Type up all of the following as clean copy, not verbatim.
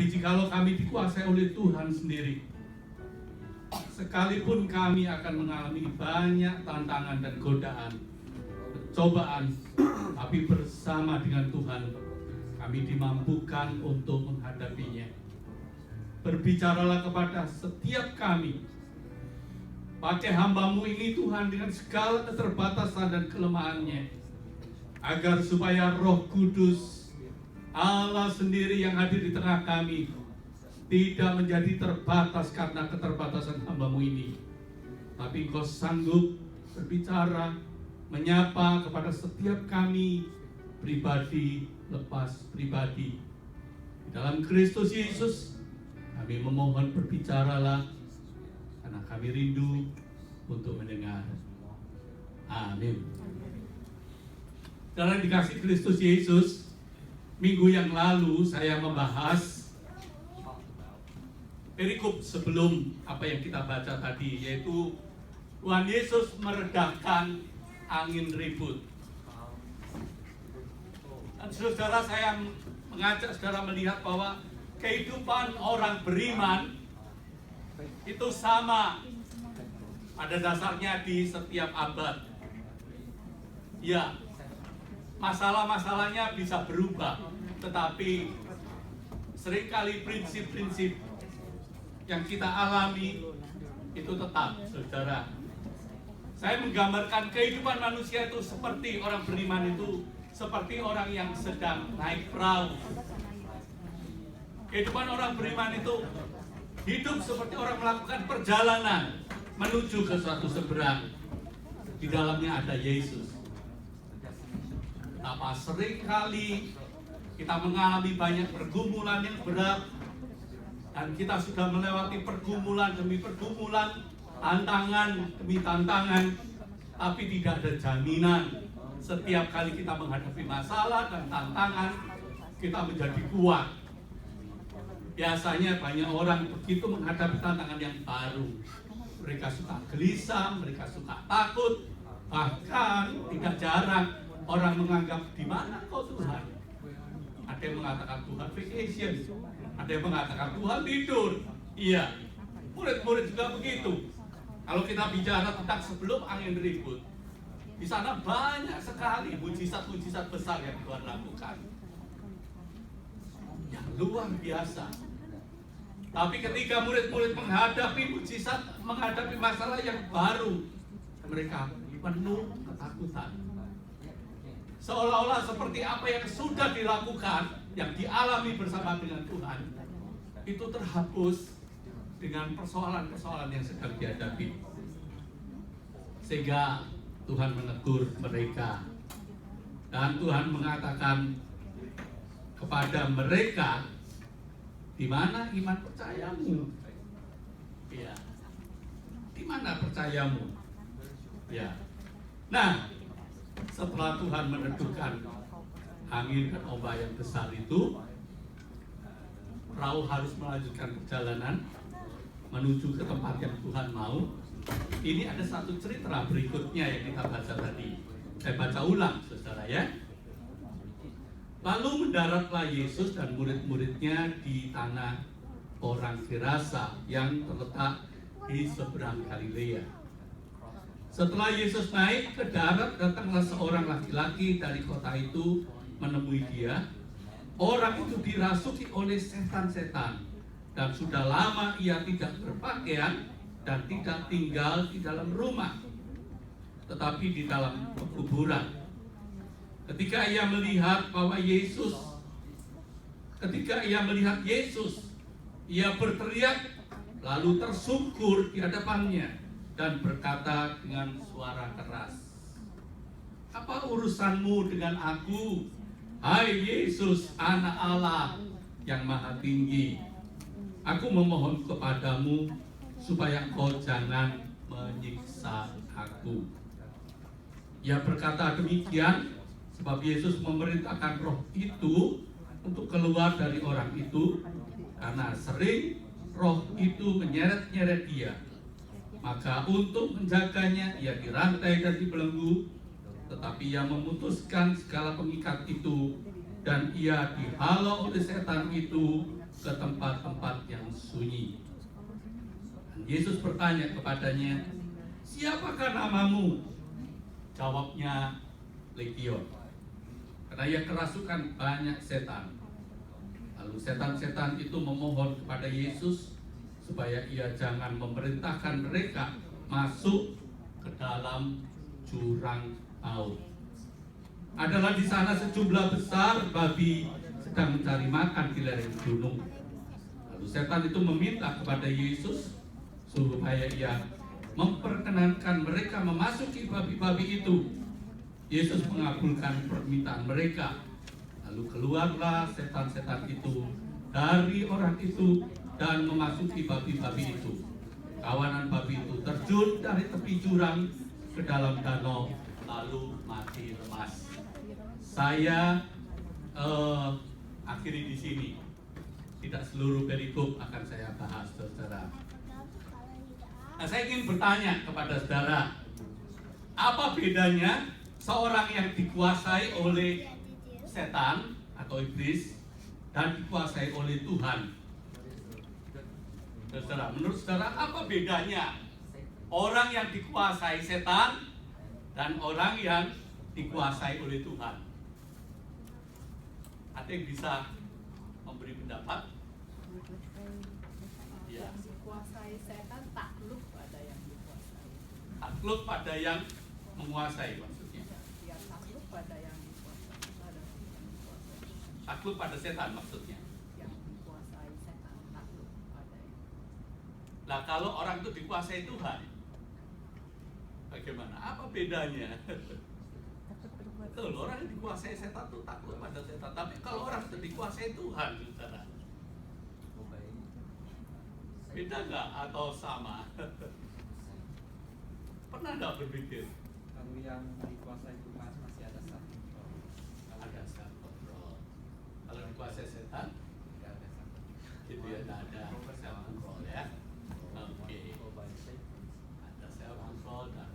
Tapi jikalau kami dikuasai oleh Tuhan sendiri, sekalipun kami akan mengalami banyak tantangan dan godaan, cobaan, tapi bersama dengan Tuhan kami dimampukan untuk menghadapinya. Berbicaralah kepada setiap kami, pakai hamba-Mu ini Tuhan dengan segala keterbatasan dan kelemahannya, agar supaya Roh Kudus Allah sendiri yang hadir di tengah kami tidak menjadi terbatas karena keterbatasan hamba-Mu ini, tapi Engkau sanggup berbicara, menyapa kepada setiap kami pribadi lepas pribadi. Dalam Kristus Yesus kami memohon, berbicaralah, karena kami rindu untuk mendengar. Amin. Dalam dikasih Kristus Yesus, minggu yang lalu saya membahas perikop sebelum apa yang kita baca tadi, yaitu Tuhan Yesus meredahkan angin ribut. Dan saudara, saya mengajak saudara melihat bahwa kehidupan orang beriman itu sama pada dasarnya di setiap abad. Ya, masalah-masalahnya bisa berubah, tetapi seringkali prinsip-prinsip yang kita alami itu tetap, saudara. Saya menggambarkan kehidupan manusia itu seperti orang beriman itu seperti orang yang sedang naik perahu. Kehidupan orang beriman itu hidup seperti orang melakukan perjalanan menuju ke suatu seberang. Di dalamnya ada Yesus. Betapa seringkali kita mengalami banyak pergumulan yang berat, dan kita sudah melewati pergumulan demi pergumulan, tantangan demi tantangan, tapi tidak ada jaminan setiap kali kita menghadapi masalah dan tantangan kita menjadi kuat. Biasanya banyak orang begitu menghadapi tantangan yang baru, mereka suka gelisah, mereka suka takut, bahkan tidak jarang orang menganggap, di mana kau Tuhan? Ada yang mengatakan Tuhan vacation, ada yang mengatakan Tuhan tidur. Iya, murid-murid juga begitu. Kalau kita bicara tentang sebelum angin ribut, di sana banyak sekali mujizat-mujizat besar yang Tuhan lakukan, yang luar biasa. Tapi ketika murid-murid menghadapi mujizat, menghadapi masalah yang baru, mereka penuh ketakutan. Seolah-olah seperti apa yang sudah dilakukan, yang dialami bersama dengan Tuhan, itu terhapus dengan persoalan-persoalan yang sedang dihadapi. Sehingga Tuhan menegur mereka, dan Tuhan mengatakan kepada mereka, di mana iman percayamu? Ya, di mana percayamu? Ya. Nah, setelah Tuhan meneduhkan angin dan ombak yang besar itu, perahu harus melanjutkan perjalanan menuju ke tempat yang Tuhan mau. Ini ada satu cerita berikutnya yang kita baca tadi. Saya baca ulang, saudara ya. Lalu mendaratlah Yesus dan murid-muridnya di tanah orang Gerasa yang terletak di seberang Galilea. Setelah Yesus naik ke darat, datanglah seorang laki-laki dari kota itu menemui dia. Orang itu dirasuki oleh setan-setan, dan sudah lama ia tidak berpakaian dan tidak tinggal di dalam rumah, tetapi di dalam kuburan. Ketika ia melihat Yesus, ia berteriak, lalu tersungkur di hadapannya dan berkata dengan suara keras, "Apa urusanmu dengan aku, hai Yesus, Anak Allah yang Maha Tinggi? Aku memohon kepadamu supaya engkau jangan menyiksa aku." Ia berkata demikian sebab Yesus memerintahkan roh itu untuk keluar dari orang itu, karena sering roh itu menyeret-nyeret dia. Maka untuk menjaganya ia dirantai dan dibelenggu, tetapi ia memutuskan segala pengikat itu, dan ia dihalau oleh setan itu ke tempat-tempat yang sunyi. Dan Yesus bertanya kepadanya, "Siapakah namamu?" Jawabnya, "Legion." Karena ia kerasukan banyak setan. Lalu setan-setan itu memohon kepada Yesus supaya ia jangan memerintahkan mereka masuk ke dalam jurang maut. Adalah di sana sejumlah besar babi sedang mencari makan di lereng gunung. Lalu setan itu meminta kepada Yesus supaya ia memperkenankan mereka memasuki babi-babi itu. Yesus mengabulkan permintaan mereka. Lalu keluarlah setan-setan itu dari orang itu dan memasuki babi-babi itu. Kawanan babi itu terjun dari tepi jurang ke dalam danau lalu mati lemas. Saya akhiri di sini. Tidak seluruh perikop akan saya bahas, saudara. Nah, saya ingin bertanya kepada saudara, apa bedanya seorang yang dikuasai oleh setan atau iblis dan dikuasai oleh Tuhan? Saudara, menurut saudara apa bedanya orang yang dikuasai setan dan orang yang dikuasai oleh Tuhan? Ada yang bisa memberi pendapat? Ya. Dikuasai setan, takluk pada yang dikuasai. Takluk pada yang menguasai maksudnya. Ya, takluk pada yang dikuasai, pada yang dikuasai. Takluk pada setan maksudnya. Yang dikuasai setan, takluk pada yang. Nah, kalau orang itu dikuasai Tuhan, bagaimana? Apa bedanya? Betul, orang yang dikuasai setan itu takluk pada setan. Tapi kalau orang itu dikuasai Tuhan, saudara, beda nggak atau sama? Pernah nggak berpikir? Kalau yang dikuasai Tuhan masih ada self control. Ada self control. Kalau dikuasai setan, Tidak ada self control. gitu ya, tidak ada self control ya. Oke. Ada self control dan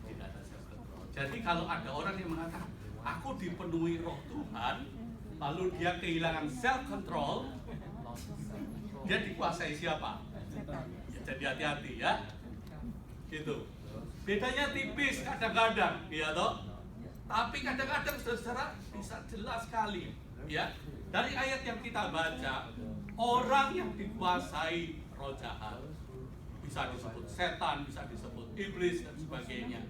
tidak ada self control. Jadi kalau ada orang yang mengatakan, aku dipenuhi roh Tuhan, lalu dia kehilangan self control, dia dikuasai siapa? Ya, jadi hati-hati ya. Gitu. Bedanya tipis kadang-kadang, ya toh. Tapi kadang-kadang saudara bisa jelas sekali, ya. Dari ayat yang kita baca, orang yang dikuasai roh jahat, bisa disebut setan, bisa disebut iblis dan sebagainya.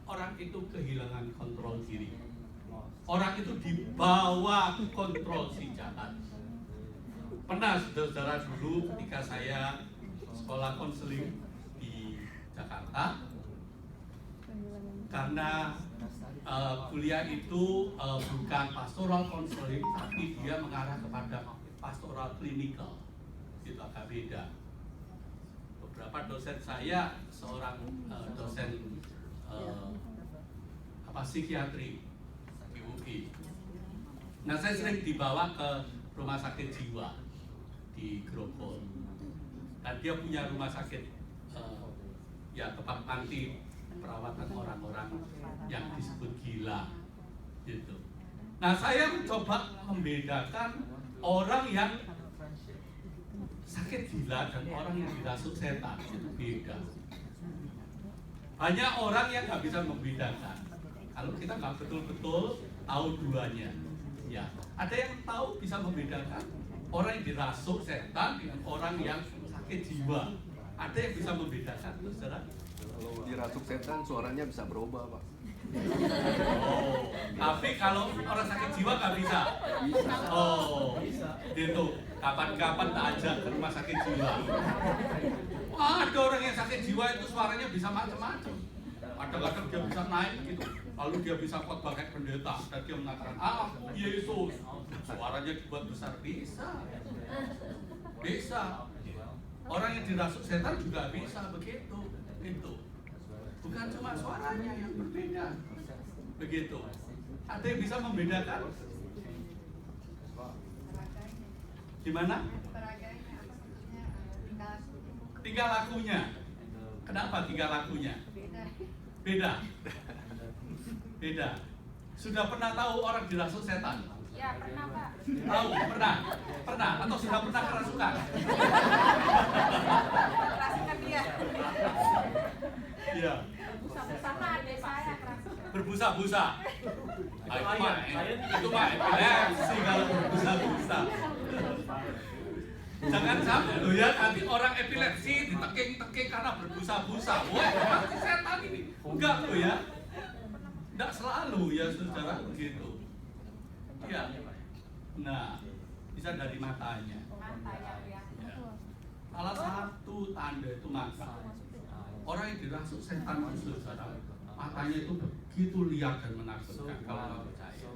Orang itu kehilangan kontrol diri. Orang itu dibawa kontrol si jahat. Pernah saudara dulu ketika saya sekolah konseling di Jakarta, karena kuliah itu bukan pastoral konseling, tapi dia mengarah kepada pastoral klinikal, itu agak beda. Beberapa dosen saya seorang dosen psikiatri di UI. Nah, saya sering dibawa ke rumah sakit jiwa di Grogol, dan dia punya rumah sakit ya tempat panti perawatan orang-orang yang disebut gila gitu. Nah, saya mencoba membedakan orang yang sakit gila dan orang yang dirasuk setan, itu beda. Banyak orang yang nggak bisa membedakan kalau kita nggak betul-betul tahu duanya. Ya, ada yang tahu bisa membedakan orang yang dirasuk setan dengan orang yang sakit jiwa. Ada yang bisa membedakan, saudara? Kalau dirasuk setan suaranya bisa berubah, Pak. Oh, tapi kalau orang sakit jiwa nggak bisa. Bisa. Oh, gitu. Kapan-kapan tak ajak ke rumah sakit jiwa. Ada orang yang sakit jiwa itu suaranya bisa macam-macam. Kadang-kadang dia bisa naik gitu, lalu dia bisa khotbah kayak pendeta dan dia mengatakan, "Aku Yesus." Suaranya dibuat besar, bisa. Bisa. Orang yang dirasuk setan juga bisa begitu. Itu. Bukan cuma suaranya yang berbeda. Begitu. Ada yang bisa membedakan? Gimana? Tinggal lakunya. Kenapa tinggal lakunya? Beda. Beda. Sudah pernah tahu orang dirasuk setan? Ya, pernah Pak. Tahu, pernah atau sudah pernah kerasukan? Kerasukan dia. Iya. Sama adik saya kerasukan. Berbusa-busa. Itu mah epilepsi kalau berbusa-busa. Jangan sampai loh ya, nanti orang epilepsi diteking-teking karena berbusa-busa. Wah, pasti setan ini. Enggak loh ya. Enggak selalu ya saudara begitu. Iya. Nah, bisa dari matanya. Mata yang Ya. Salah satu tanda itu mata. Orang yang dirasuk setan itu saudara, matanya itu begitu liar dan menakutkan kalau nggak percaya.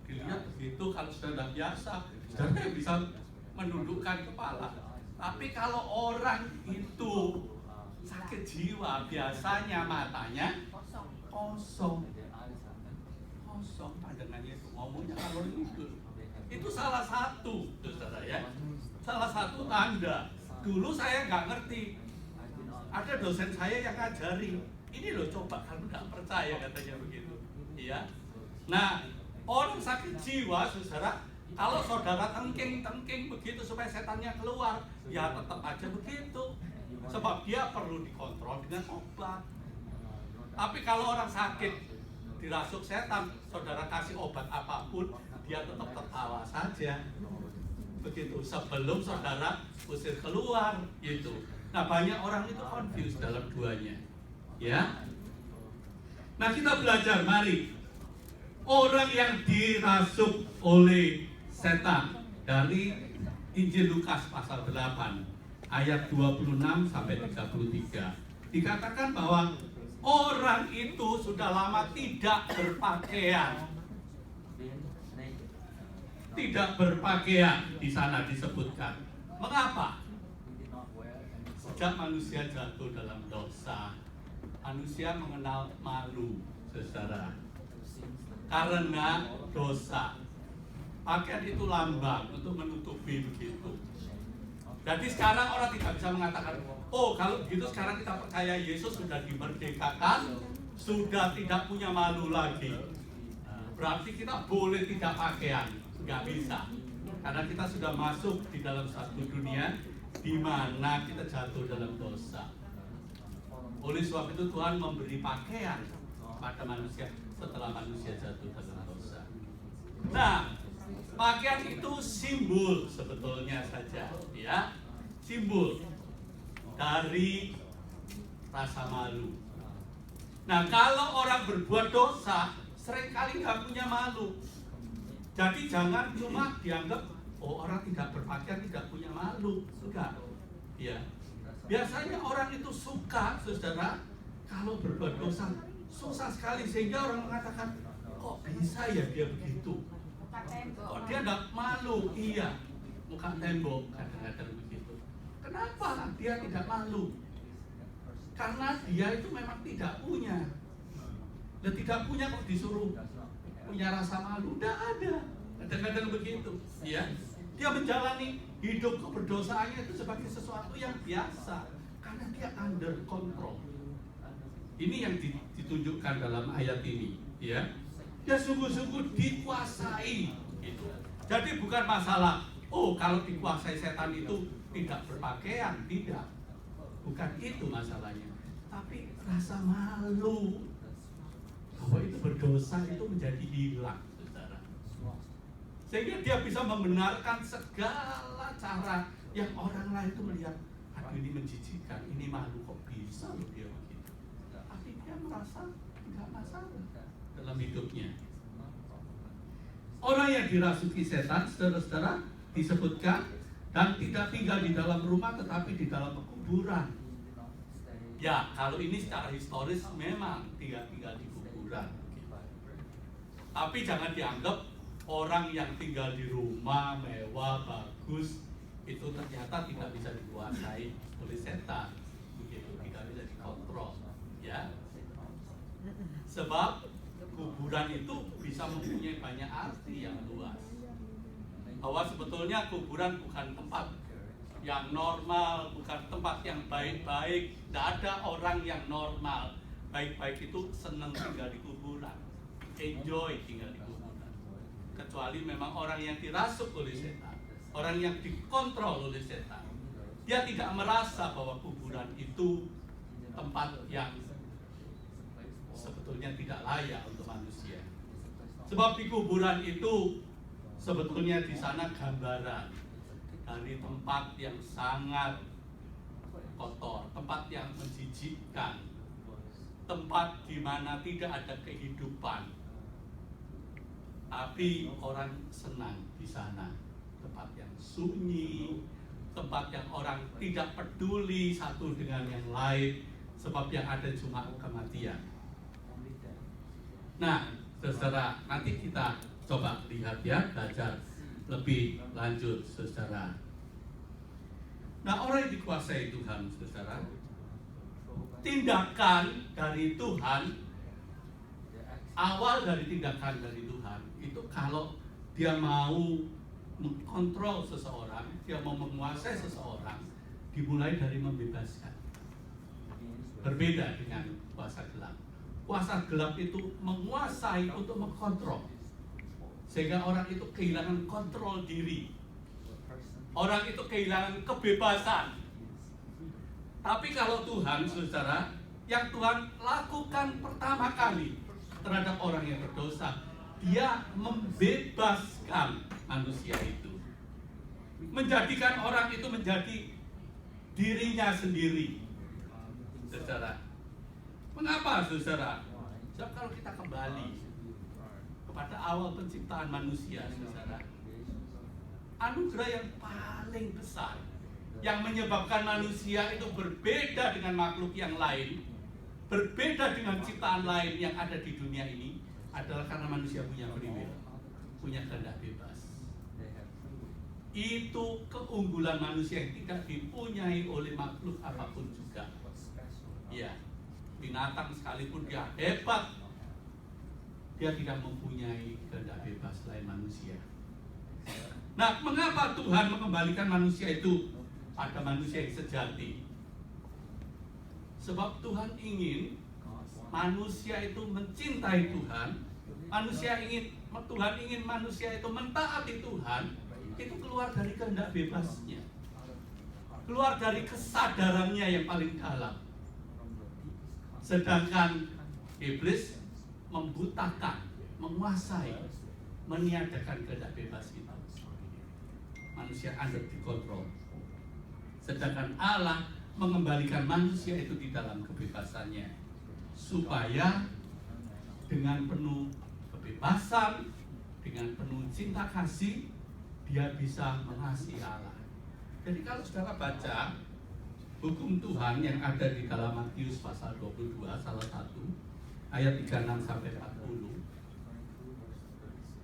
Dilihat begitu kalau sudah tidak biasa, saudara bisa menundukkan kepala. Tapi kalau orang itu sakit jiwa, biasanya matanya kosong, pandangannya itu ngomongnya kalau itu salah satu, saudara ya, salah satu tanda. Dulu saya nggak ngerti, ada dosen saya yang ngajari, ini loh coba kamu nggak percaya katanya begitu, iya. Nah, orang sakit jiwa, saudara, kalau saudara tengking begitu supaya setannya keluar, ya tetap aja begitu, sebab dia perlu dikontrol dengan obat. Tapi kalau orang sakit dirasuk setan, saudara kasih obat apapun, dia tetap tertawa saja. Begitu sebelum saudara usir keluar gitu. Nah, banyak orang itu confused dalam duanya. Ya. Nah, kita belajar, mari. Orang yang dirasuk oleh setan dari Injil Lukas pasal 8 ayat 26 sampai 33. Dikatakan bahwa orang itu sudah lama tidak berpakaian. Tidak berpakaian di sana disebutkan. Mengapa? Sejak manusia jatuh dalam dosa, manusia mengenal malu, saudara. Karena dosa, pakaian itu lambang untuk menutupi begitu. Jadi sekarang orang tidak bisa mengatakan, oh kalau begitu sekarang kita percaya Yesus sudah dimerdekakan, sudah tidak punya malu lagi. Berarti kita boleh tidak pakaian. Nggak bisa, karena kita sudah masuk di dalam satu dunia di mana kita jatuh dalam dosa. Oleh sebab itu Tuhan memberi pakaian pada manusia setelah manusia jatuh dalam dosa. Nah, pakaian itu simbol sebetulnya saja, ya, simbol dari rasa malu. Nah, kalau orang berbuat dosa, seringkali nggak punya malu. Jadi jangan cuma dianggap, oh orang tidak berpakaian tidak punya malu, enggak. Ya. Biasanya orang itu suka, saudara, kalau berbuat dosa susah sekali sehingga orang mengatakan, kok bisa ya dia begitu? Kok dia tidak malu? Iya, muka tembok kadang-kadang begitu. Kenapa dia tidak malu? Karena dia itu memang tidak punya. Dan tidak punya kok disuruh punya rasa malu, tidak ada. Kadang-kadang begitu, ya. Dia menjalani hidup keberdosaannya itu sebagai sesuatu yang biasa karena dia under control. Ini yang ditunjukkan dalam ayat ini, ya. Dia sungguh-sungguh dikuasai, gitu. Jadi bukan masalah, oh kalau dikuasai setan itu tidak berpakaian, tidak. Bukan itu masalahnya, tapi rasa malu bahwa itu berdosa itu menjadi hilang, saudara. Sehingga dia bisa membenarkan segala cara yang orang lain itu melihat, aduh ini menjijikkan, ini malu kok bisa loh dia begitu. Tapi dia merasa tidak masalah dalam hidupnya. Orang yang dirasuki setan, saudara-saudara, disebutkan dan tidak tinggal di dalam rumah tetapi di dalam kuburan. Ya, kalau ini secara historis memang tinggal di kuburan. Tapi jangan dianggap orang yang tinggal di rumah mewah, bagus, itu ternyata tidak bisa dikuasai oleh setan. Begitu, tidak bisa dikontrol. Ya. Sebab kuburan itu bisa mempunyai banyak arti yang luas. Bahwa sebetulnya kuburan bukan tempat yang normal, bukan tempat yang baik-baik. Tidak ada orang yang normal. Baik-baik itu senang tinggal di kuburan, enjoy tinggal di kuburan. kecuali memang orang yang dirasuk oleh setan, orang yang dikontrol oleh setan. Dia tidak merasa bahwa kuburan itu tempat yang sebetulnya tidak layak untuk manusia. Sebab di kuburan itu sebetulnya di sana gambaran dari tempat yang sangat kotor, tempat yang menjijikkan, tempat di mana tidak ada kehidupan. Tapi orang senang di sana, tempat yang sunyi, tempat yang orang tidak peduli satu dengan yang lain, sebab yang ada cuma kematian. Nah, saudara, nanti kita coba lihat ya, belajar lebih lanjut, saudara. Nah, orang yang dikuasai Tuhan, saudara, tindakan dari Tuhan, awal dari tindakan dari Tuhan, itu kalau dia mau mengkontrol seseorang, dia mau menguasai seseorang, dimulai dari membebaskan. Berbeda dengan kuasa gelap. Kuasa gelap itu menguasai untuk mengkontrol, sehingga orang itu kehilangan kontrol diri. Orang itu kehilangan kebebasan. Tapi kalau Tuhan, saudara, yang Tuhan lakukan pertama kali terhadap orang yang berdosa, dia membebaskan manusia itu, menjadikan orang itu menjadi dirinya sendiri. Saudara, mengapa, saudara? Sebab kalau kita kembali kepada awal penciptaan manusia, saudara, anugerah yang paling besar yang menyebabkan manusia itu berbeda dengan makhluk yang lain, berbeda dengan ciptaan lain yang ada di dunia ini, adalah karena manusia punya free will, punya kehendak bebas. Itu keunggulan manusia yang tidak dipunyai oleh makhluk apapun juga. Ya, binatang sekalipun dia hebat, dia tidak mempunyai kehendak bebas selain manusia. Nah, mengapa Tuhan mengembalikan manusia itu pada manusia yang sejati? Sebab Tuhan ingin manusia itu mencintai Tuhan, Tuhan ingin manusia itu mentaati Tuhan, itu keluar dari kehendak bebasnya, keluar dari kesadarannya yang paling dalam. Sedangkan iblis membutakan, menguasai, meniadakan kehendak bebas itu. Manusia under dikontrol. Sedangkan Allah mengembalikan manusia itu di dalam kebebasannya, supaya dengan penuh kebebasan, dengan penuh cinta kasih, dia bisa mengasihi Allah. Jadi kalau saudara baca hukum Tuhan yang ada di dalam Matius pasal 22, salah satu ayat 36 sampai 40,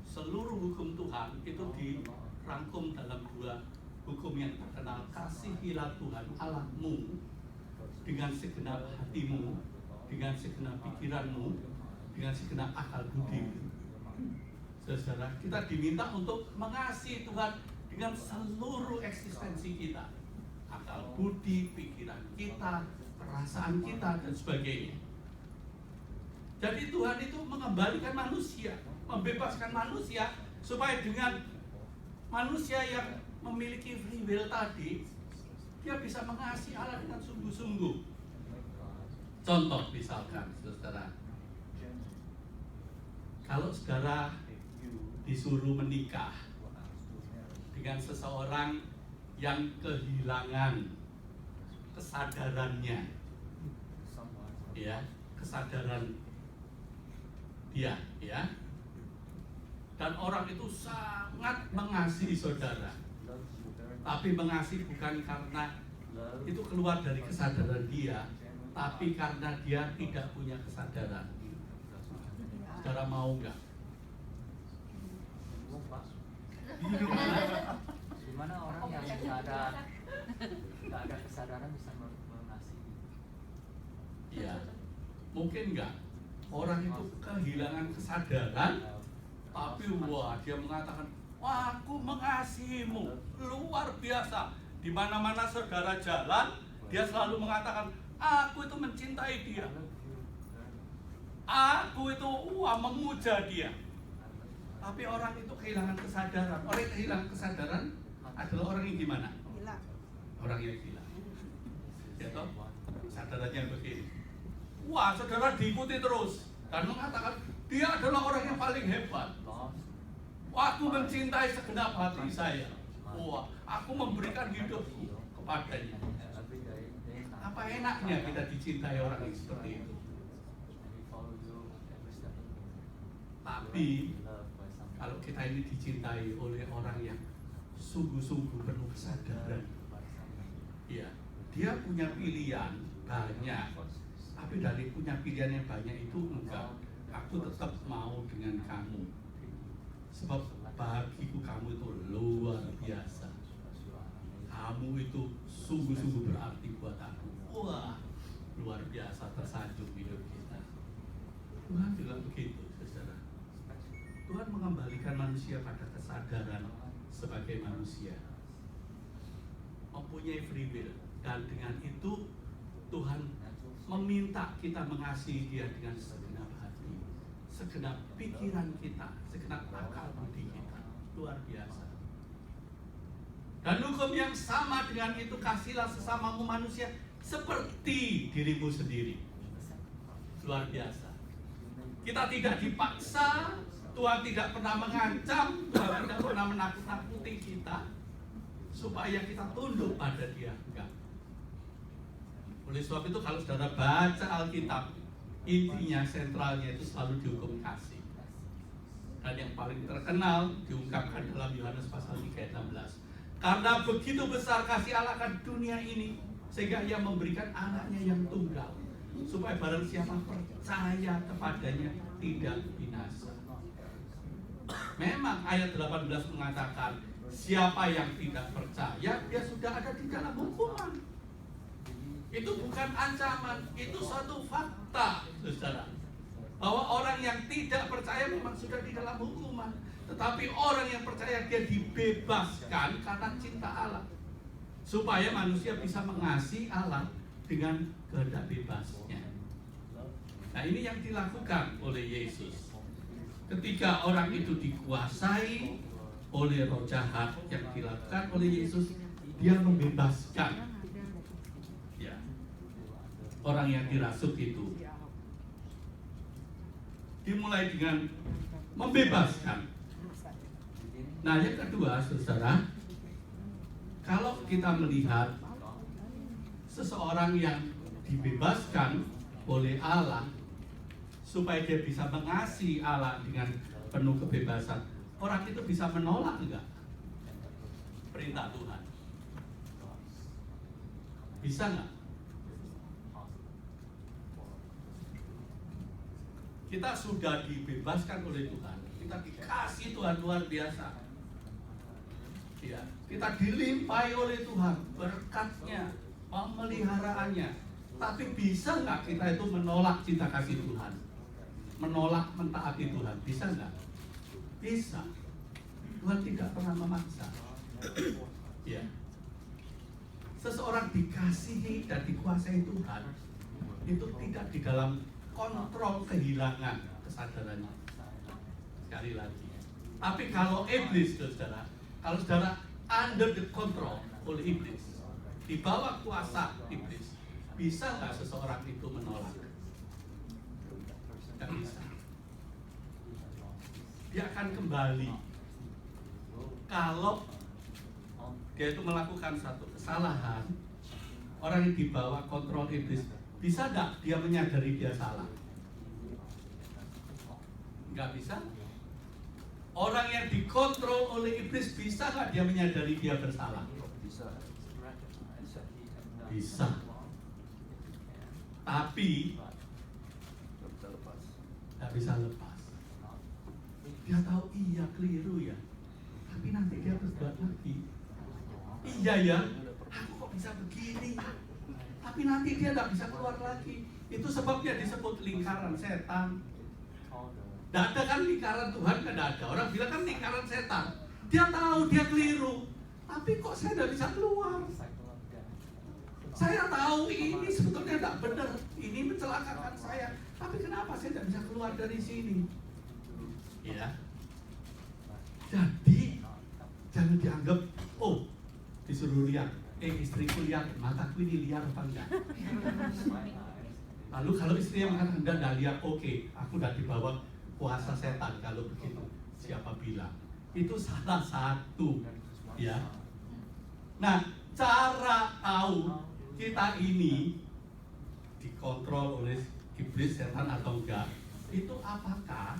seluruh hukum Tuhan itu dirangkum dalam dua hukum yang terkenal: kasihilah Tuhan Allahmu dengan segenap hatimu, dengan segenap pikiranmu, dengan segenap akal budimu. Saudara, kita diminta untuk mengasihi Tuhan dengan seluruh eksistensi kita, akal budi, pikiran kita, perasaan kita, dan sebagainya. Jadi Tuhan itu mengembalikan manusia, membebaskan manusia, supaya dengan manusia yang memiliki free will tadi, dia bisa mengasihi Allah dengan sungguh-sungguh. Contoh misalkan, saudara, kalau saudara disuruh menikah dengan seseorang yang kehilangan kesadarannya, ya, kesadaran dia, ya, dan orang itu sangat mengasihi saudara, tapi mengasihi bukan karena itu keluar dari kesadaran dia, tapi karena dia tidak punya kesadaran. Saudara mau nggak? Gimana orang yang nggak ada kesadaran bisa mengasihi? Ya, mungkin nggak. Orang itu kehilangan kesadaran, tapi wah, dia mengatakan, wah, aku mengasihimu, luar biasa. Di mana-mana saudara jalan, dia selalu mengatakan, aku itu mencintai dia, aku itu memuja dia. Tapi orang itu kehilangan kesadaran. Orang yang kehilangan kesadaran adalah orang yang gimana? Gila. Orang yang gila. Ya toh? Kesadarannya begini. Wah, saudara diikuti terus dan mengatakan dia adalah orang yang paling hebat. Wah, aku mencintai segenap hati saya. Wah, aku memberikan hidupku kepadanya. Apa enaknya kita dicintai orang yang seperti itu? Tapi kalau kita ini dicintai oleh orang yang sungguh-sungguh penuh kesadaran, ya, dia punya pilihan banyak, tapi dari punya pilihan yang banyak itu enggak, aku tetap mau dengan kamu, sebab bagiku kamu itu luar biasa, kamu itu sungguh-sungguh berarti buat aku. Wah, luar biasa, tersanjung hidup kita. Tuhan bilang begitu, saudara. Tuhan mengembalikan manusia pada kesadaran sebagai manusia, mempunyai free will, dan dengan itu Tuhan meminta kita mengasihi Dia dengan segenap hati, segenap pikiran kita, segenap akal budi kita. Luar biasa. Dan hukum yang sama dengan itu, kasihlah sesamamu manusia seperti dirimu sendiri. Luar biasa. Kita tidak dipaksa, Tuhan tidak pernah mengancam, Tuhan tidak pernah menakut-nakuti kita supaya kita tunduk pada Dia. Enggak. Oleh sebab itu kalau saudara baca Alkitab, intinya sentralnya itu selalu dihukum kasih. Dan yang paling terkenal diungkapkan dalam Yohanes pasal 3 ayat 16. Karena begitu besar kasih Allah akan dunia ini, sehingga Ia memberikan anaknya yang tunggal, supaya barang siapa percaya kepadanya tidak binasa. Memang ayat 18 mengatakan siapa yang tidak percaya dia sudah ada di dalam hukuman. Itu bukan ancaman, itu suatu fakta, saudara, bahwa orang yang tidak percaya memang sudah di dalam hukuman. Tetapi orang yang percaya dia dibebaskan karena cinta Allah, supaya manusia bisa mengasihi Allah dengan kehendak bebasnya. Nah, ini yang dilakukan oleh Yesus. Ketika orang itu dikuasai oleh roh jahat, yang dilakukan oleh Yesus, Dia membebaskan, ya, orang yang dirasuk itu. Dimulai dengan membebaskan. Nah, yang kedua, saudara, kalau kita melihat seseorang yang dibebaskan oleh Allah supaya dia bisa mengasihi Allah dengan penuh kebebasan, orang itu bisa menolak enggak perintah Tuhan? Bisa enggak? Kita sudah dibebaskan oleh Tuhan, kita dikasih Tuhan luar biasa, ya, kita dilimpahi oleh Tuhan berkatnya, pemeliharaannya. Tapi bisa nggak kita itu menolak cinta kasih Tuhan, menolak mentaati Tuhan? Bisa nggak? Bisa. Tuhan tidak pernah memaksa. Ya. Seseorang dikasihi dan dikuasai Tuhan itu tidak di dalam kontrol kehilangan kesadarannya. Sekali lagi. Tapi kalau iblis, saudara, kalau saudara under the control oleh iblis, di bawah kuasa iblis, bisa nggak seseorang itu menolak? Nggak bisa. Dia akan kembali kalau dia itu melakukan satu kesalahan. Orang yang di bawah kontrol iblis, bisa nggak dia menyadari dia salah? Nggak bisa. Orang yang dikontrol oleh iblis, bisa nggak dia menyadari dia bersalah? Bisa. Bisa. Tapi Nggak bisa lepas. nggak bisa lepas. Dia tahu iya keliru ya, tapi nanti dia berbuat lagi. Iya ya, aku kok bisa begini, tapi nanti dia nggak bisa keluar lagi. Itu sebabnya disebut lingkaran setan. Tidak ada kan lingkaran Tuhan, kan ada. Orang bilang kan lingkaran setan. Dia tahu dia keliru, tapi kok saya tidak bisa keluar. Saya tahu ini sebetulnya tidak benar, ini mencelakakan saya, tapi kenapa saya tidak bisa keluar dari sini? Ya, Jadi jangan dianggap, oh disuruh lihat, istriku lihat, mataku ini liar apa enggak. Lalu kalau istrinya mengatakan enggak lihat, oke, aku udah dibawa kuasa setan kalau begitu. Siapa bilang? Itu salah satu, ya. Nah, cara tahu kita ini dikontrol oleh iblis, setan atau enggak, itu apakah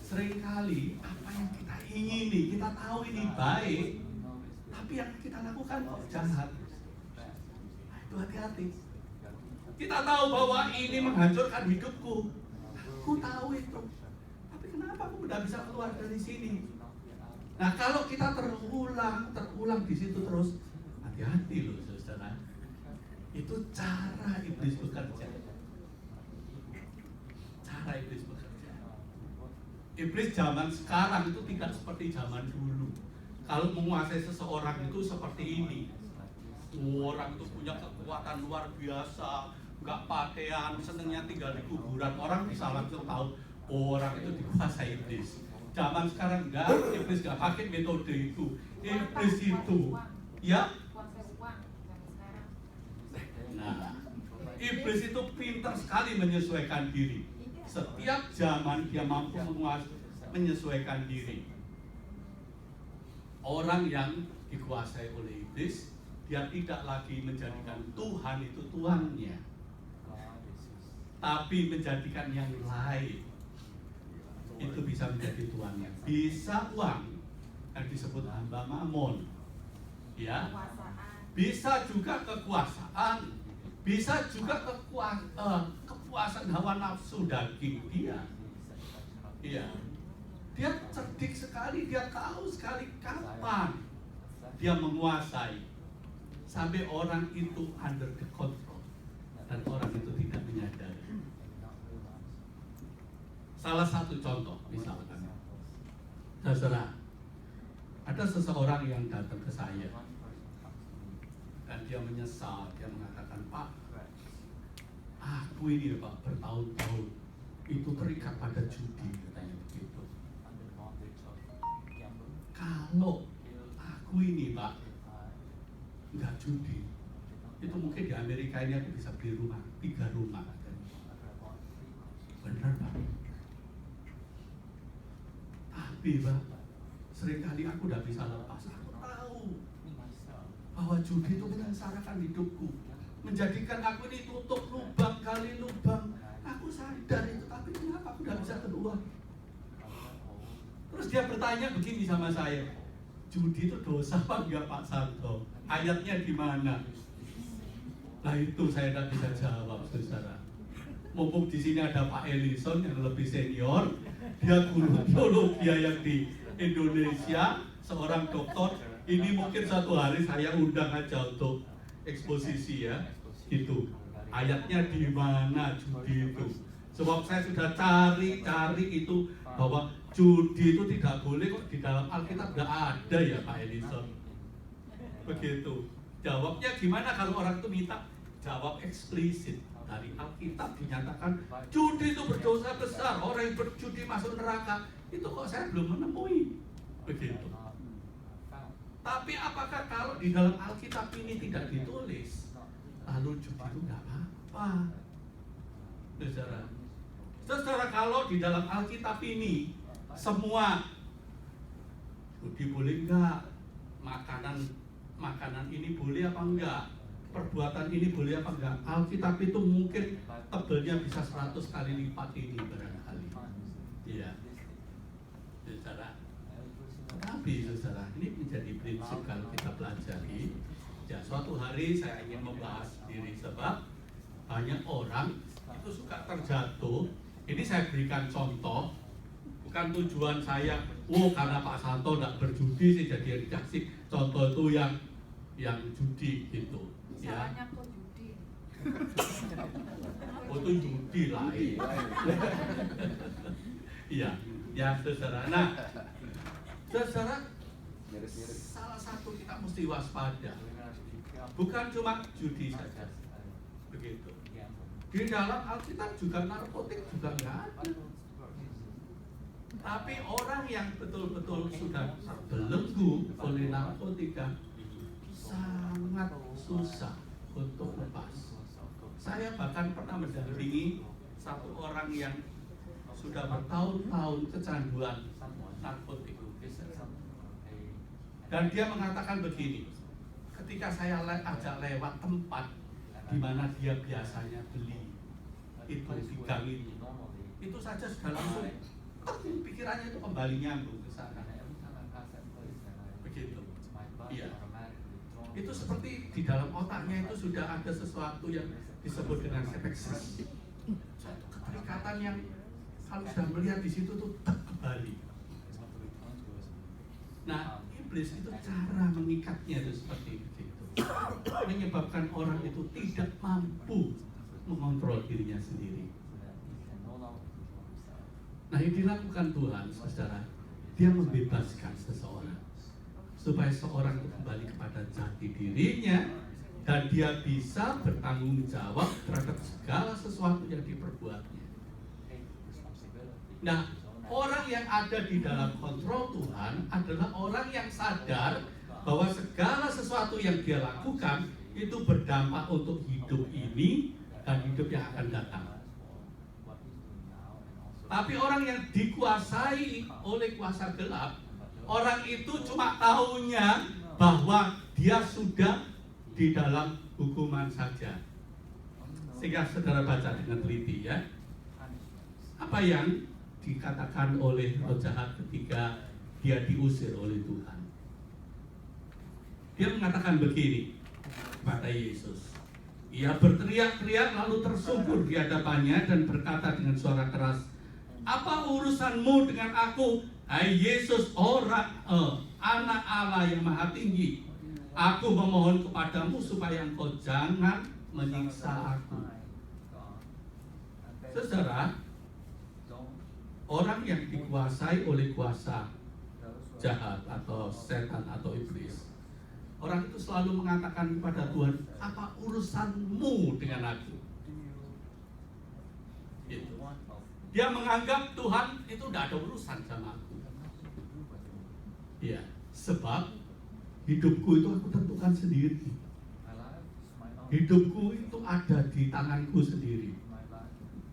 seringkali apa yang kita ingini, kita tahu ini baik, tapi yang kita lakukan jahat. Nah, itu hati-hati. Kita tahu bahwa ini menghancurkan hidupku, aku tahu itu, tapi kenapa aku tidak bisa keluar dari sini? Nah, kalau kita terulang di situ terus, hati-hati loh saudara. Itu cara iblis bekerja. Cara iblis bekerja. Iblis zaman sekarang itu tidak seperti zaman dulu. Kalau menguasai seseorang itu seperti ini. Orang itu punya kekuatan luar biasa, nggak pakaian, senengnya tinggal di kuburan. Orang bisa langsung tahu orang itu dikuasai iblis. Zaman sekarang enggak, iblis nggak pakai metode itu. Iblis itu, ya. Nah, iblis itu pintar sekali menyesuaikan diri. Setiap zaman dia mampu menyesuaikan diri. Orang yang dikuasai oleh iblis, dia tidak lagi menjadikan Tuhan itu Tuhannya, tapi menjadikan yang lain itu bisa menjadi tuannya. Bisa uang yang disebut hamba mamon, ya. Bisa juga kekuasaan, bisa juga kepuasan hawa nafsu daging dia. Iya. Dia cerdik sekali, dia tahu sekali kapan dia menguasai sampai orang itu under the control dan orang itu tidak menyadari. Salah satu contoh misalkan, saudara, ada seseorang yang datang ke saya dan dia menyesal, dia mengatakan, Pak, aku ini Pak bertahun-tahun itu terikat pada judi, katanya begitu. Kalau aku ini Pak nggak judi, itu mungkin di Amerika ini aku bisa beli rumah, 3 rumah, katanya. Benar Pak. Tapi Pak, seringkali aku udah bisa lepas. Aku tahu bahwa judi itu menyengsarakan hidupku, menjadikan aku ini tutup lubang kali lubang. Aku sadar itu, tapi kenapa aku udah bisa keluar? Terus dia bertanya begini sama saya, judi itu dosa apa enggak Pak Santo? Ayatnya di mana? Nah itu saya tidak bisa jawab, saudara. Mumpung di sini ada Pak Elison yang lebih senior, dia guru teologi yang di Indonesia, seorang dokter. Ini mungkin satu hari saya undang aja untuk eksposisi ya, itu ayatnya di mana judi itu. Sebab saya sudah cari itu bahwa judi itu tidak boleh kok, di dalam Alkitab tidak ada ya Pak Elison. Begitu. Jawabnya gimana kalau orang itu minta jawab eksplisit. Dari Alkitab dinyatakan judi itu berdosa besar, orang yang berjudi masuk neraka. Itu kok saya belum menemui. Begitu. Tapi apakah kalau di dalam Alkitab ini tidak ditulis, lalu judi itu nggak apa-apa? Saudara, kalau di dalam Alkitab ini semua judi boleh nggak, makanan ini boleh apa enggak, perbuatan ini boleh apa enggak, Alkitab itu mungkin tebelnya bisa 100 kali lipat ini barangkali. Iya. Saudara. Tapi saudara, ini menjadi prinsip kalau kita pelajari. Ya, suatu hari saya ingin membahas diri sebab banyak orang itu suka terjatuh. Ini saya berikan contoh, bukan tujuan saya, karena Pak Santo tidak berjudi sih jadi dikasih contoh itu yang judi gitu. Ya. Salahnya kok judi. Itu judi lain. Iya, ya saudara. Nah, saudara, salah satu kita mesti waspada. Bukan cuma judi saja. Begitu. Di dalam Alkitab juga narkotik juga nggak ada. Tapi orang yang betul-betul sudah terbelenggu oleh narkotika sangat susah untuk lepas. Saya bahkan pernah mendampingi satu orang yang sudah bertahun-tahun kecanduan narkotik. Dan dia mengatakan begini, ketika saya ajak lewat tempat di mana dia biasanya beli itu di gang itu saja sudah langsung pikirannya itu kembali nyambung ke sana. Begitu. Iya. Itu seperti di dalam otaknya itu sudah ada sesuatu yang disebut dengan sepexis. Suatu keterikatan yang kalau sudah melihat di situ tuh kembali. Nah, iblis itu cara mengikatnya itu seperti itu, menyebabkan orang itu tidak mampu mengontrol dirinya sendiri. Nah, yang dilakukan Tuhan, saudara, dia membebaskan seseorang supaya seorang itu kembali kepada jati dirinya dan dia bisa bertanggung jawab terhadap segala sesuatu yang diperbuatnya. Nah, orang yang ada di dalam kontrol Tuhan adalah orang yang sadar bahwa segala sesuatu yang dia lakukan itu berdampak untuk hidup ini dan hidup yang akan datang. Tapi orang yang dikuasai oleh kuasa gelap, orang itu cuma tahunya bahwa dia sudah di dalam hukuman saja. Sehingga saudara baca dengan teliti ya. Apa yang dikatakan oleh roh jahat ketika dia diusir oleh Tuhan. Dia mengatakan begini kepada Yesus. Ia berteriak-teriak lalu tersungkur di hadapannya dan berkata dengan suara keras, "Apa urusanmu dengan aku, hai Yesus, anak Allah yang maha tinggi? Aku memohon kepadamu supaya engkau jangan menyiksa aku." Saudara, orang yang dikuasai oleh kuasa jahat atau setan atau iblis, orang itu selalu mengatakan kepada Tuhan, "Apa urusanmu dengan aku?" Gitu. Dia menganggap Tuhan itu tidak ada urusan sama aku. Ya, sebab hidupku itu aku tentukan sendiri. Hidupku itu ada di tanganku sendiri.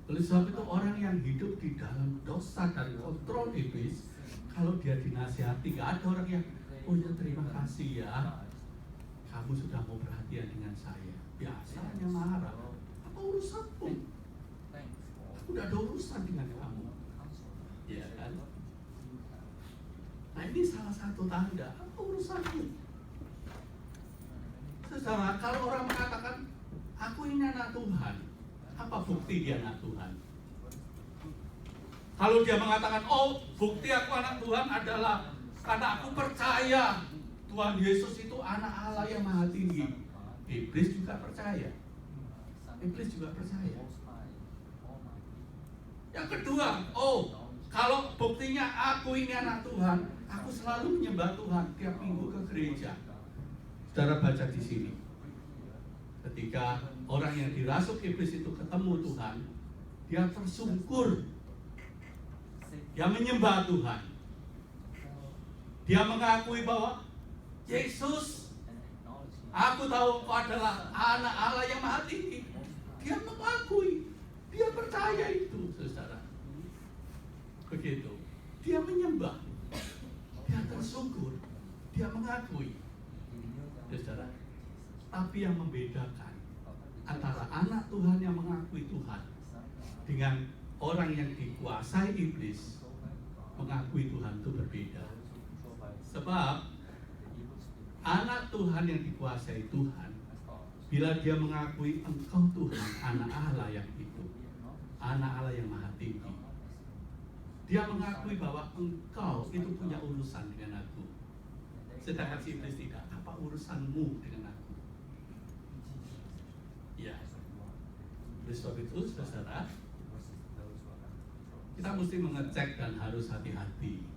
Oleh sebab itu orang yang hidup di dalam dosa dan kontrol iblis, kalau dia dinasihati, gak ada orang yang, "Oh ya terima kasih ya, kamu sudah mau perhatian dengan saya." Biasanya marah. Apa urusanmu? Aku udah ada urusan dengan kamu. Ya kan? Nah, ini salah satu tanda. Apa urusanmu? Saudara, kalau orang mengatakan, "Aku ini anak Tuhan," apa bukti dia anak Tuhan? Kalau dia mengatakan, "Oh, bukti aku anak Tuhan adalah karena aku percaya Tuhan Yesus itu anak Allah yang maha tinggi." Iblis juga percaya. Iblis juga percaya. Yang kedua, "Oh, kalau buktinya aku ini anak Tuhan, aku selalu menyembah Tuhan tiap minggu ke gereja." Saudara baca di sini. Ketika orang yang dirasuk iblis itu ketemu Tuhan, dia tersungkur. Dia menyembah Tuhan. Dia mengakui bahwa, "Yesus, aku tahu Engkau adalah anak Allah yang maha tinggi." Dia mengakui. Dia percaya itu, saudara. Begitu. Dia menyembah. Dia tersungkur. Dia mengakui. Saudara. Tapi yang membedakan antara anak Tuhan yang mengakui Tuhan dengan orang yang dikuasai iblis mengakui Tuhan itu berbeda. Sebab anak Tuhan yang dikuasai Tuhan, bila dia mengakui Engkau Tuhan, anak Allah yang hidup, anak Allah yang maha tinggi, dia mengakui bahwa Engkau itu punya urusan dengan aku. Sedangkan si iblis tidak. Apa urusanmu dengan aku? Ya. Oleh sebab itu, saudara, kita mesti mengecek dan harus hati-hati.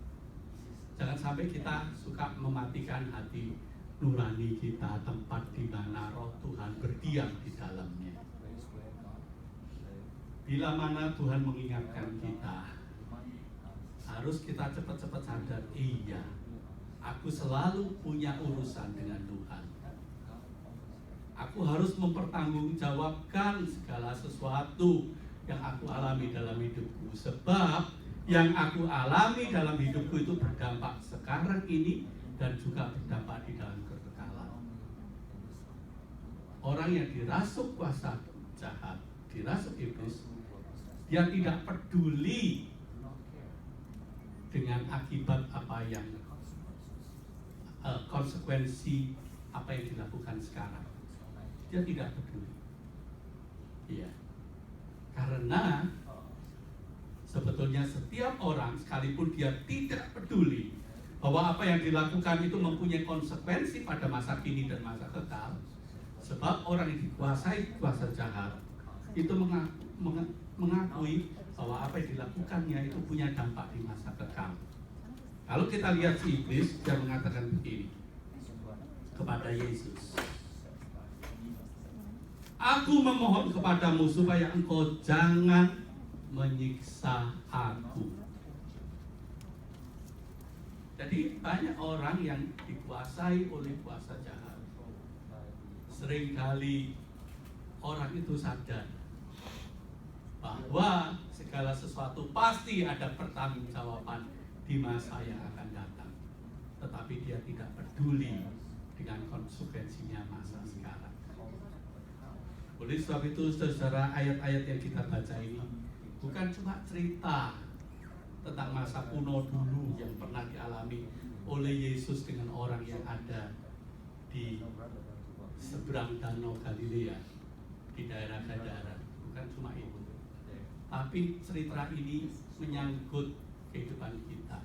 Jangan sampai kita suka mematikan hati nurani kita, tempat di mana roh Tuhan berdiam di dalamnya. Bila mana Tuhan mengingatkan kita, harus kita cepat-cepat sadar, iya, aku selalu punya urusan dengan Tuhan. Aku harus mempertanggungjawabkan segala sesuatu yang aku alami dalam hidupku. Sebab yang aku alami dalam hidupku itu berdampak sekarang ini dan juga berdampak di dalam kekekalan. Orang yang dirasuk kuasa jahat, dirasuk iblis, dia tidak peduli dengan akibat apa yang konsekuensi apa yang dilakukan sekarang. Dia tidak peduli. Iya. Karena sebetulnya setiap orang, sekalipun dia tidak peduli bahwa apa yang dilakukan itu mempunyai konsekuensi pada masa kini dan masa kekal, sebab orang yang dikuasai kuasa jahat itu mengakui bahwa apa yang dilakukannya itu punya dampak di masa kekal. Kalau kita lihat si iblis, dia mengatakan begini kepada Yesus, aku memohon kepadamu supaya engkau jangan menyiksa aku. Jadi banyak orang yang dikuasai oleh kuasa jahat. Seringkali orang itu sadar bahwa segala sesuatu pasti ada pertanggungjawaban di masa yang akan datang. Tetapi dia tidak peduli dengan konsekuensinya masa sekarang. Oleh sebab itu, saudara, ayat-ayat yang kita baca ini bukan cuma cerita tentang masa kuno dulu yang pernah dialami oleh Yesus dengan orang yang ada di seberang danau Galilea di daerah Gadara. Bukan cuma itu, tapi cerita ini menyangkut kehidupan kita.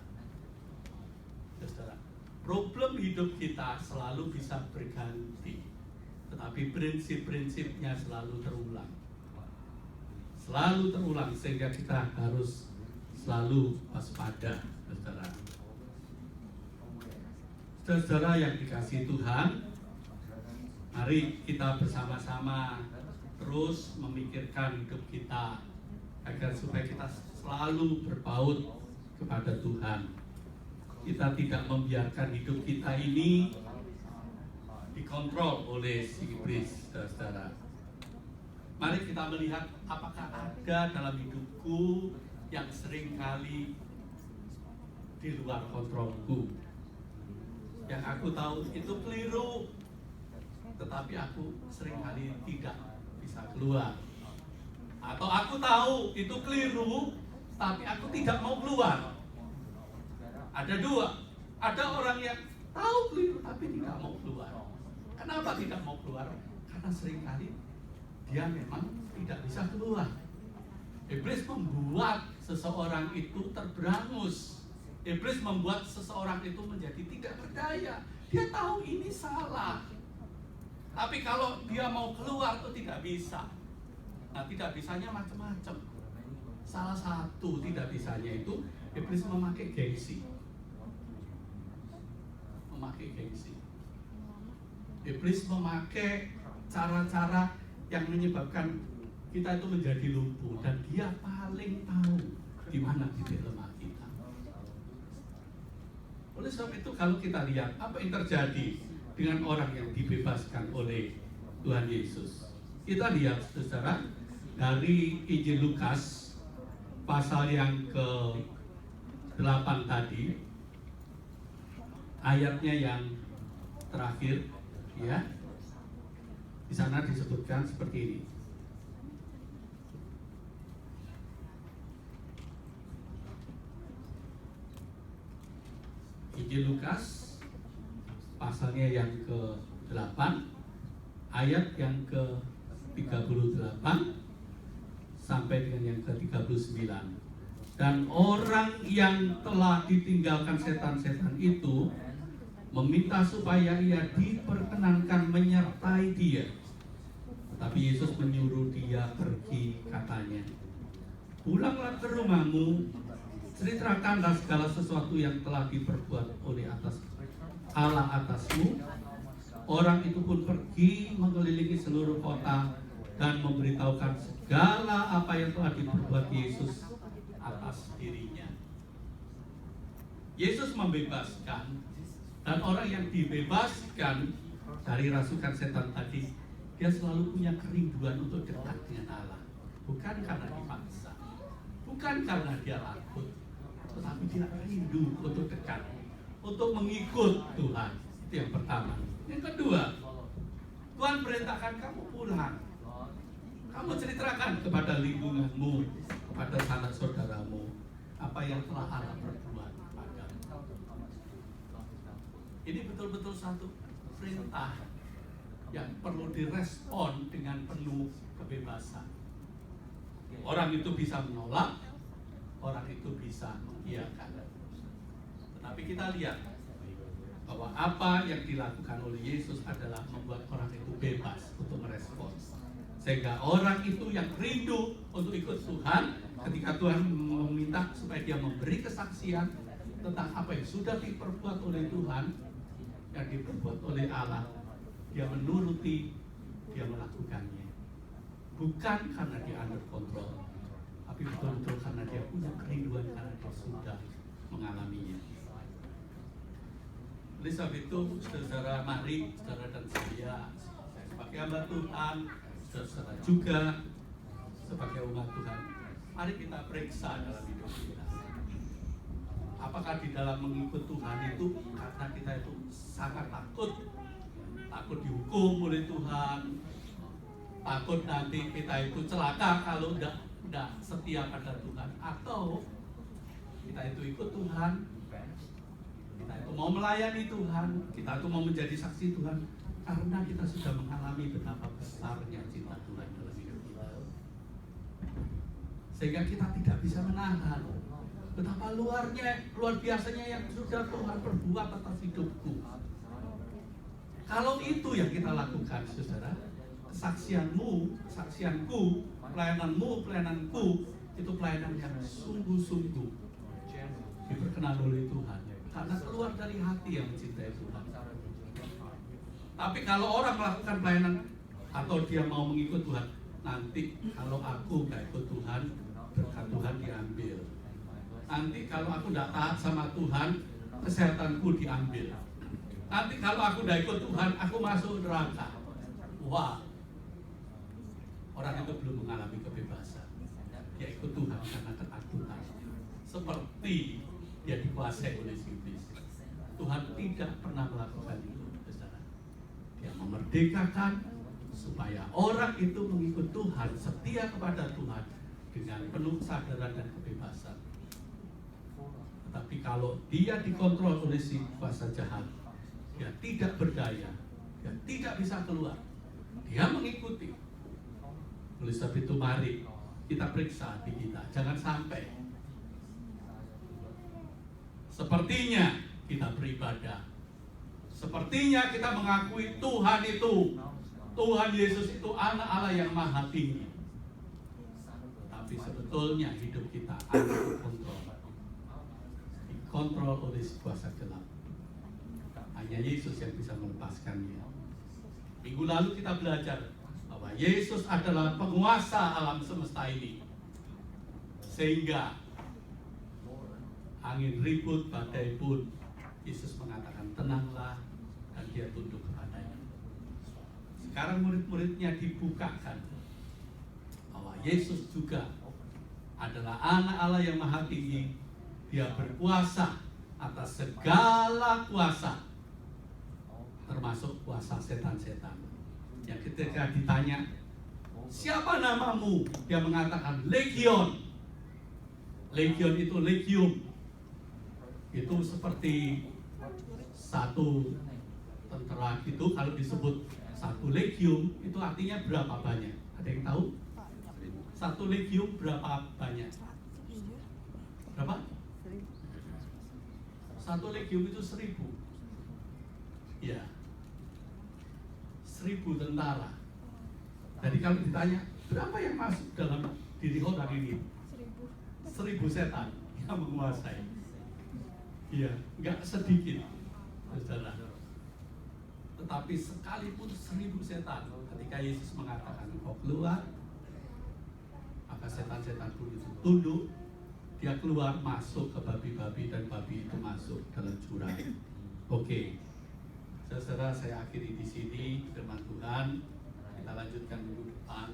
Saudara, problem hidup kita selalu bisa berganti, tetapi prinsip-prinsipnya selalu terulang. Selalu terulang, sehingga kita harus selalu waspada, saudara. Saudara yang dikasihi Tuhan, mari kita bersama-sama terus memikirkan hidup kita agar supaya kita selalu berpaut kepada Tuhan. Kita tidak membiarkan hidup kita ini dikontrol oleh si iblis, saudara. Mari kita melihat apakah ada dalam hidupku yang seringkali di luar kontrolku, yang aku tahu itu keliru, tetapi aku seringkali tidak bisa keluar. Atau aku tahu itu keliru, tapi aku tidak mau keluar. Ada dua, ada orang yang tahu keliru tapi tidak mau keluar. Kenapa tidak mau keluar? Karena seringkali dia memang tidak bisa keluar. Iblis membuat seseorang itu terberangus. Iblis membuat seseorang itu menjadi tidak berdaya. Dia tahu ini salah, tapi kalau dia mau keluar itu tidak bisa. Nah, tidak bisanya macam-macam. Salah satu tidak bisanya itu iblis memakai gengsi. Memakai gengsi. Iblis memakai cara-cara yang menyebabkan kita itu menjadi lumpuh, dan dia paling tahu di mana titik lemah kita. Oleh sebab itu, kalau kita lihat apa yang terjadi dengan orang yang dibebaskan oleh Tuhan Yesus, kita lihat, saudara, dari Injil Lukas pasal yang ke-8 tadi, ayatnya yang terakhir, ya, di sana disebutkan seperti ini. Injil Lukas pasalnya yang ke-8 ayat yang ke-38 sampai dengan yang ke-39. Dan orang yang telah ditinggalkan setan-setan itu meminta supaya ia diperkenankan menyertai dia. Tetapi Yesus menyuruh dia pergi, katanya, pulanglah ke rumahmu, ceritakanlah segala sesuatu yang telah diperbuat oleh Allah atasmu. Orang itu pun pergi mengelilingi seluruh kota dan memberitahukan segala apa yang telah diperbuat Yesus atas dirinya. Yesus membebaskan, dan orang yang dibebaskan dari rasukan setan tadi, dia selalu punya kerinduan untuk dekat dengan Allah. Bukan karena dipaksa, bukan karena dia takut, tetapi dia rindu untuk dekat, untuk mengikut Tuhan. Itu yang pertama. Yang kedua, Tuhan perintahkan kamu pulang. Kamu ceritakan kepada lingkunganmu, kepada sanak saudaramu, apa yang telah Allah perbuat padamu. Ini betul-betul satu perintah yang perlu direspon dengan penuh kebebasan. Orang itu bisa menolak, orang itu bisa mengiyakan. Tetapi kita lihat bahwa apa yang dilakukan oleh Yesus adalah membuat orang itu bebas untuk merespon. Sehingga orang itu yang rindu untuk ikut Tuhan, ketika Tuhan meminta supaya dia memberi kesaksian tentang apa yang sudah diperbuat oleh Tuhan, yang diperbuat oleh Allah, dia menuruti, dia melakukannya. Bukan karena dia under control, tapi betul-betul karena dia punya kerinduan, karena dia sudah mengalaminya. Oleh sebab itu, saudara, mari saudara dan saya sebagai hamba Tuhan, saudara juga sebagai umat Tuhan, mari kita periksa dalam hidup kita. Apakah di dalam mengikut Tuhan itu karena kita itu sangat takut dihukum oleh Tuhan, takut nanti kita itu celaka kalau tidak setia pada Tuhan, atau kita itu ikut Tuhan, kita itu mau melayani Tuhan, kita itu mau menjadi saksi Tuhan karena kita sudah mengalami betapa besarnya cinta Tuhan dalam hidup kita, sehingga kita tidak bisa menahan betapa luar biasanya yang sudah Tuhan perbuat atas hidupku. Kalau itu yang kita lakukan, saudara, kesaksianku, pelayananku, itu pelayanan yang sungguh-sungguh diperkenan oleh Tuhan, karena keluar dari hati yang mencintai Tuhan. Tapi kalau orang melakukan pelayanan atau dia mau mengikut Tuhan, nanti kalau aku gak ikut Tuhan, berkat Tuhan diambil. Nanti kalau aku tidak taat sama Tuhan, kesehatanku diambil. Nanti kalau aku tidak ikut Tuhan, aku masuk neraka. Wah, orang itu belum mengalami kebebasan. Dia ikut Tuhan karena ketakutan, seperti dia dikuasai oleh iblis. Tuhan tidak pernah melakukan itu, saudara. Dia memerdekakan supaya orang itu mengikut Tuhan, setia kepada Tuhan dengan penuh kesadaran dan kebebasan. Tetapi kalau dia dikontrol oleh si kuasa jahat, dia tidak berdaya, dia tidak bisa keluar, dia mengikuti. Oleh sebab itu mari kita periksa hati kita, jangan sampai sepertinya kita beribadah, sepertinya kita mengakui Tuhan itu, Tuhan Yesus itu anak Allah yang maha tinggi, tapi sebetulnya hidup kita ada dikontrol oleh si kuasa gelap. Hanya Yesus yang bisa melepaskannya. Minggu lalu kita belajar bahwa Yesus adalah penguasa alam semesta ini, sehingga angin ribut, badai pun Yesus mengatakan tenanglah, dan dia tunduk kepadanya. Sekarang murid-muridnya dibukakan bahwa Yesus juga adalah anak Allah yang maha tinggi. Dia berkuasa atas segala kuasa, termasuk kuasa setan-setan. Yang ketika ditanya, siapa namamu? Dia mengatakan Legion. Legion itu legium. Itu seperti satu tentara gitu. Kalau disebut satu legium, itu artinya berapa banyak? Ada yang tahu? Satu legium berapa banyak? Berapa? Satu legium itu 1000. Ya, 1000 tentara. Jadi kalau ditanya berapa yang masuk dalam diri orang ini, 1000 setan yang menguasai. Iya, nggak sedikit, saudara. Tetapi sekalipun 1000 setan, ketika Yesus mengatakan engkau keluar, maka setan-setan pun itu tunduk dia keluar masuk ke babi-babi dan babi itu masuk dalam jurang. Oke, saudara, saya akhiri di sini firman Tuhan. Kita lanjutkan minggu depan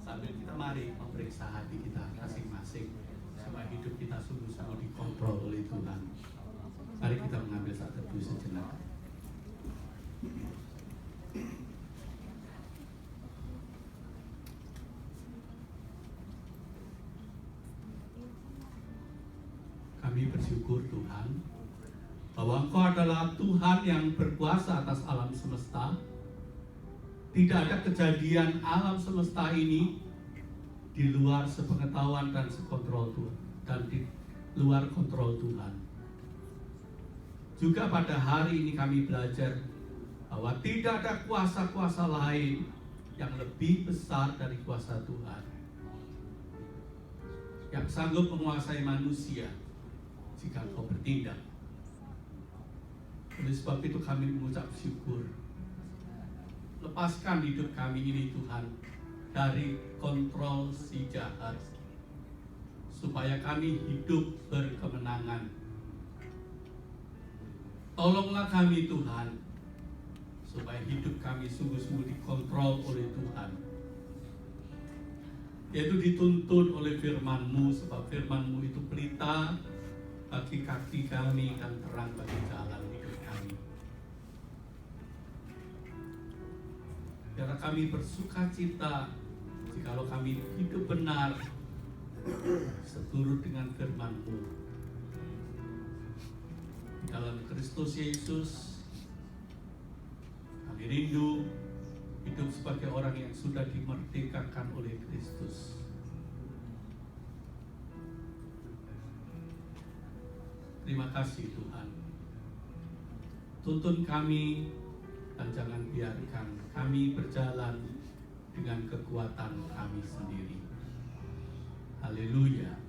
sambil kita mari memeriksa hati kita masing-masing supaya hidup kita sungguh-sungguh dikontrol oleh Tuhan. Mari kita mengambil saat teduh sejenak. Kami bersyukur Tuhan bahwa Engkau adalah Tuhan yang berkuasa atas alam semesta. Tidak ada kejadian alam semesta ini di luar sepengetahuan dan sekontrol Tuhan dan di luar kontrol Tuhan. Juga pada hari ini kami belajar bahwa tidak ada kuasa-kuasa lain yang lebih besar dari kuasa Tuhan, yang sanggup menguasai manusia jika Kau bertindak. Oleh sebab itu kami mengucap syukur. Lepaskan hidup kami ini Tuhan dari kontrol si jahat, supaya kami hidup berkemenangan. Tolonglah kami Tuhan, supaya hidup kami sungguh-sungguh dikontrol oleh Tuhan, yaitu dituntun oleh firman-Mu, sebab firman-Mu itu pelita bagi kaki kami dan terang bagi jalan hidup kami. Biarlah kami bersuka cita jikalau kami hidup benar seturut dengan firman-Mu. Di dalam Kristus Yesus kami rindu hidup sebagai orang yang sudah dimerdekakan oleh Kristus. Terima kasih Tuhan. Tuntun kami dan jangan biarkan kami berjalan dengan kekuatan kami sendiri. Haleluya.